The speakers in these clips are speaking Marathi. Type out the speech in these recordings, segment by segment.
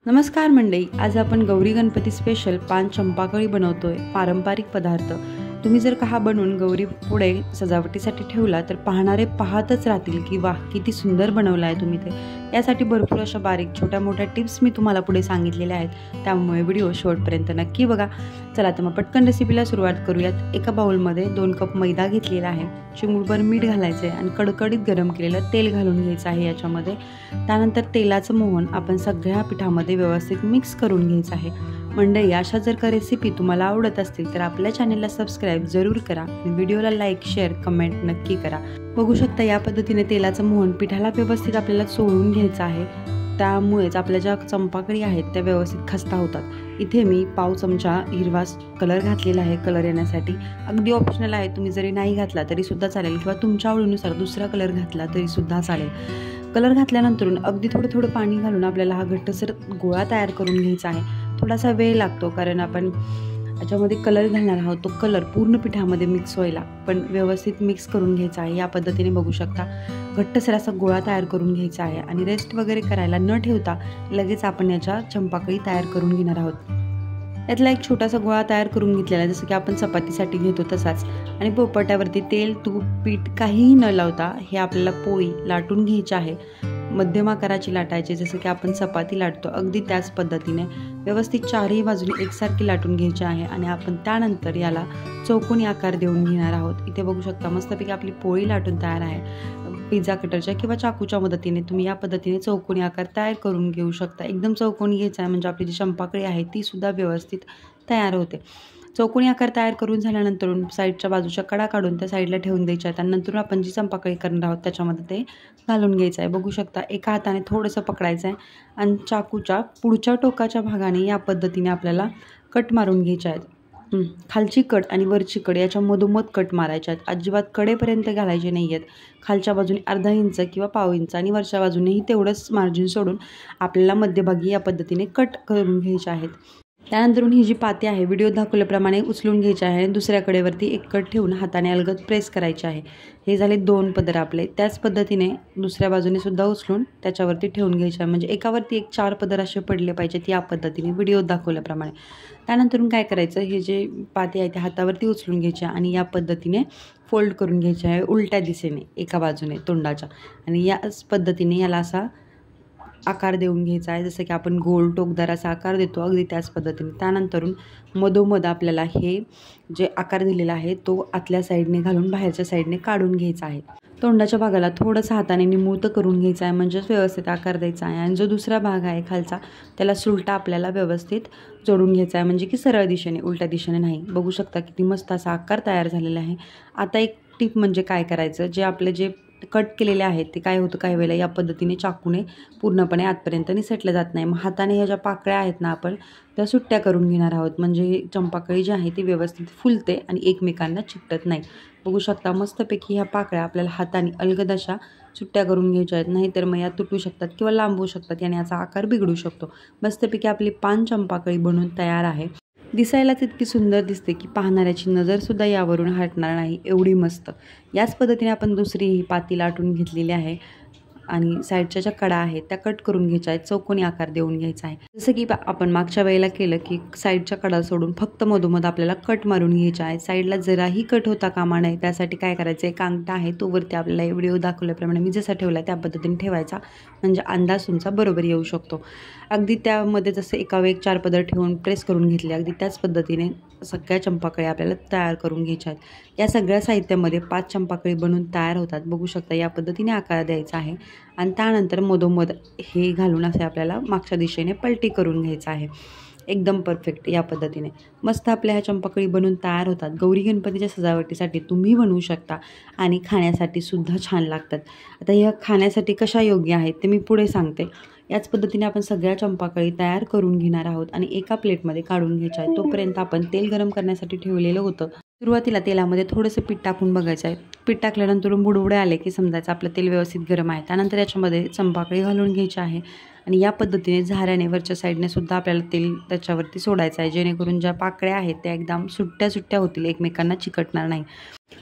नमस्कार मंडळी, आज आपण गौरी गणपती स्पेशल पान चंपाकळी बनवतोय. पारंपरिक पदार्थ तुम्ही जर का हा बनवून गौरी पुढे सजावटीसाठी ठेवला तर पाहणारे पाहतच राहतील की वाह किती सुंदर बनवला आहे तुम्ही ते. यासाठी भरपूर अशा बारीक छोट्या मोठ्या टिप्स मी तुम्हाला पुढे सांगितलेल्या आहेत, त्यामुळे व्हिडिओ शेवटपर्यंत नक्की बघा. चला तर मग पटकन रेसिपीला सुरुवात करूयात. एका बाउलमध्ये 2 कप मैदा घेतलेला आहे, चिमूटभर मीठ घालायचं आहे आणि कडकडीत गरम केलेलं तेल घालून घ्यायचं आहे याच्यामध्ये. त्यानंतर तेलाचं मोहन आपण सगळ्या पिठामध्ये व्यवस्थित मिक्स करून घ्यायचं आहे. मंडळी, अशा जर का रेसिपी तुम्हाला आवडत असतील तर आपल्या चॅनलला सबस्क्राईब जरूर करा आणि व्हिडिओला लाईक शेअर कमेंट नक्की करा. बघू शकता या पद्धतीने तेलाचं मोहन पिठाला व्यवस्थित आपल्याला चोळून घ्यायचं आहे. त्यामुळेच आपल्या ज्या चंपाकळी आहेत त्या व्यवस्थित खस्ता होतात. इथे मी पाव चमचा हिरवा कलर घातलेला आहे कलर येण्यासाठी. अगदी ऑप्शनल आहे, तुम्ही जरी नाही घातला तरी सुद्धा चालेल किंवा तुमच्या आवडीनुसार दुसरा कलर घातला तरी सुद्धा चालेल. कलर घातल्यानंतर अगदी थोडं थोडं पाणी घालून आपल्याला हा घट्टसर गोळा तयार करून घ्यायचा आहे. थोडासा वेळ लागतो कारण आपण याच्यामध्ये कलर घालणार आहोत. तो कलर पूर्ण पिठामध्ये मिक्स व्हायला पण व्यवस्थित मिक्स करून घ्यायचा आहे. या पद्धतीने बघू शकता घट्टसर असा गोळा तयार करून घ्यायचा आहे आणि रेस्ट वगैरे करायला न ठेवता लगेच आपण याच्या चंपाकळी तयार करून घेणार आहोत. यातला एक छोटासा गोळा तयार करून घेतलेला आहे, जसं की आपण चपातीसाठी घेतो तसाच. आणि पोपट्यावरती तेल तूप पीठ काहीही न लावता हे आपल्याला पोळी लाटून घ्यायची आहे. मध्यम आकाराची लाटायची, जसं की आपण चपाती लाटतो अगदी त्याच पद्धतीने व्यवस्थित चारही बाजूने एकसारखी लाटून घ्यायची आहे. आणि आपण त्यानंतर याला चौकोनी आकार देऊन घेणार आहोत. इथे बघू शकता मस्तपैकी आपली पोळी लाटून तयार आहे. पिझ्झा कटरच्या किंवा चाकूच्या मदतीने तुम्ही या पद्धतीने चौकोनी आकार तयार करून घेऊ शकता. एकदम चौकोनी घ्यायचा आहे म्हणजे आपली जी चंपाकळी आहे ती सुद्धा व्यवस्थित तयार होते. चौकोनी आकार तयार करून झाल्यानंतर साईडच्या बाजूच्या कडा काढून त्या साईडला ठेवून द्यायच्या आहेत. आणि नंतर आपण जी चंपाकळी करणार आहोत त्याच्यामध्ये ते घालून घ्यायचं आहे. बघू शकता एका हाताने थोडंसं पकडायचं आहे आणि चाकूच्या पुढच्या टोकाच्या भागाने या पद्धतीने आपल्याला कट मारून घ्यायच्या आहेत. खालची कट आणि वरची कड याच्या मधोमध कट मारायच्या आहेत. अजिबात कडेपर्यंत घालायचे नाही आहेत. खालच्या बाजूने अर्धा इंच किंवा पाव इंच आणि वरच्या बाजूनेही तेवढंच मार्जिन सोडून आपल्याला मध्यभागी या पद्धतीने कट करून घ्यायचे आहेत. त्यानंतर ही जी पाती आहे व्हिडिओ दाखवल्याप्रमाणे उचलून घ्यायची आहे. दुसऱ्या कडेवरती एक कट ठेवून हाताने अलगद प्रेस करायचे आहे. हे झाले 2 पदर आपले. त्याच पद्धतीने दुसऱ्या बाजूने सुद्धा उचलून त्याच्यावरती ठेवून घ्यायचे आहे. म्हणजे एकावरती एक 4 पदर असे पडले पाहिजेत या पद्धतीने व्हिडिओ दाखवल्याप्रमाणे. त्यानंतर काय करायचं, हे जे पाती आहे ते हातावरती उचलून घ्यायचे आणि या पद्धतीने फोल्ड करून घ्यायचे आहे उलट्या दिशेने एका बाजूने तोंडाच्या. आणि याच पद्धतीने याला असा आकार देऊन घ्यायचा आहे, जसं की आपण गोल टोकदार असा आकार देतो अगदी त्याच पद्धतीने. त्यानंतरून मधोमध आपल्याला हे जे आकार दिलेला आहे तो आतल्या साईडने घालून बाहेरच्या साईडने काढून घ्यायचा आहे. तोंडाच्या भागाला थोडंसं हाताने निमुळत करून घ्यायचं आहे, म्हणजेच व्यवस्थित आकार द्यायचा आहे. आणि जो दुसरा भाग आहे खालचा त्याला सुलटा आपल्याला व्यवस्थित जोडून घ्यायचा आहे, म्हणजे की सरळ दिशेने उलट्या दिशेने नाही. बघू शकता किती मस्त असा आकार तयार झालेला आहे. आता एक टिप म्हणजे काय करायचं, जे आपले जे कट केलेले आहेत ते काय होतं काही वेळेला या पद्धतीने चाकूने पूर्णपणे आतपर्यंत निसटलं जात नाही. मग हाताने ह्या ज्या पाकळ्या आहेत ना आपण त्या सुट्ट्या करून घेणार आहोत, म्हणजे चंपाकळी जी आहे ती व्यवस्थित फुलते आणि एकमेकांना चिकटत नाही. बघू शकता मस्तपैकी ह्या पाकळ्या आपल्याला हाताने अलगद अशा सुट्ट्या करून घ्यायच्या आहेत, नाहीतर मग या तुटू शकतात किंवा लांबू शकतात याने याचा आकार बिघडू शकतो. मस्तपैकी आपली पान चंपाकळी बनून तयार आहे. दिसायलाच इतकी सुंदर दिसते की पाहणाऱ्याची नजरसुद्धा यावरून हटणार नाही, एवढी मस्त. याच पद्धतीने आपण दुसरी ही पाती लाटून घेतलेली आहे आणि साईडच्या ज्या कडा आहेत त्या कट करून घ्यायच्या आहेत, चौकोनी आकार देऊन घ्यायचा आहे. जसं की आपण मागच्या वेळेला केलं की साईडच्या कडा सोडून फक्त मधोमध आपल्याला कट मारून घ्यायच्या आहे. साईडला जराही कट होता कामा नये. त्यासाठी काय करायचं, एक अंगठा आहे तो वरती आपल्याला व्हिडिओ दाखवल्याप्रमाणे मी जसा ठेवला त्या पद्धतीने ठेवायचा, म्हणजे अंदाज तुमचा बरोबर येऊ शकतो. अगदी त्यामध्ये जसं एका वेळी 4 पदर ठेवून प्रेस करून घेतले अगदी त्याच पद्धतीने सगळ्या चंपाकळी आपल्याला तयार करून घ्यायच्या आहेत. या सगळ्या साहित्यामध्ये 5 चंपाकळी बनून तयार होतात. बघू शकता या पद्धतीने आकार द्यायचा आहे आणि त्यानंतर मधोमध हे घालून असे आपल्याला मागच्या दिशेने पलटी करून घ्यायचं आहे. एकदम परफेक्ट या पद्धतीने मस्त आपल्या ह्या चंपाकळी बनून तयार होतात. गौरी गणपतीच्या सजावटीसाठी तुम्ही बनवू शकता आणि खाण्यासाठी सुद्धा छान लागतात. आता ह्या खाण्यासाठी कशा योग्य आहेत ते मी पुढे सांगते. याच पद्धतीने आपण सगळ्या चंपाकळी तयार करून घेणार आहोत आणि एका प्लेटमध्ये काढून घ्यायच्या आहे. तोपर्यंत आपण तेल गरम करण्यासाठी ठेवलेलं होतं. सुरुवातीला तेलामध्ये थोडंसं पीठ टाकून बघायचं आहे. पीठ टाकल्यानंतर बुडबुडे आले की समजायचं आपलं तेल व्यवस्थित गरम आहे. त्यानंतर याच्यामध्ये चंपाकळी घालून घ्यायची आहे आणि या पद्धतीने झाऱ्याने वरच्या साईडने सुद्धा आपल्याला तेल त्याच्यावरती सोडायचं आहे, जेणेकरून ज्या पाकळ्या आहेत त्या एकदम सुट्ट्या सुट्ट्या होतील, एकमेकांना चिकटणार नाही.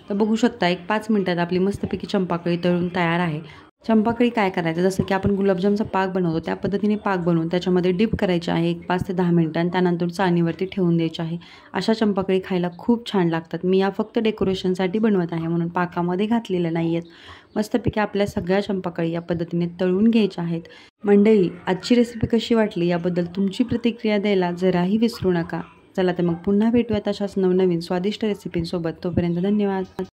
तर बघू शकता एक 5 मिनिटात आपली मस्तपैकी चंपाकळी तळून तयार आहे. चंपाकळी काय करायचं, जसं की आपण गुलाबजामचा पाक बनवतो त्या पद्धतीने पाक बनवून त्याच्यामध्ये डिप करायचे आहे 5 ते 10 मिनिटं आणि त्यानंतर चाळणीवरती ठेवून द्यायची आहे. अशा चंपाकळी खायला खूप छान लागतात. मी या फक्त डेकोरेशनसाठी बनवत आहे म्हणून पाकामध्ये घातलेल्या नाही आहेत. मस्तपैकी आपल्या सगळ्या चंपाकळी या पद्धतीने तळून घ्यायच्या आहेत. मंडळी, आजची रेसिपी कशी वाटली याबद्दल तुमची प्रतिक्रिया द्यायला जराही विसरू नका. चला तर मग पुन्हा भेटूयात अशाच नवनवीन स्वादिष्ट रेसिपींसोबत. तोपर्यंत धन्यवाद.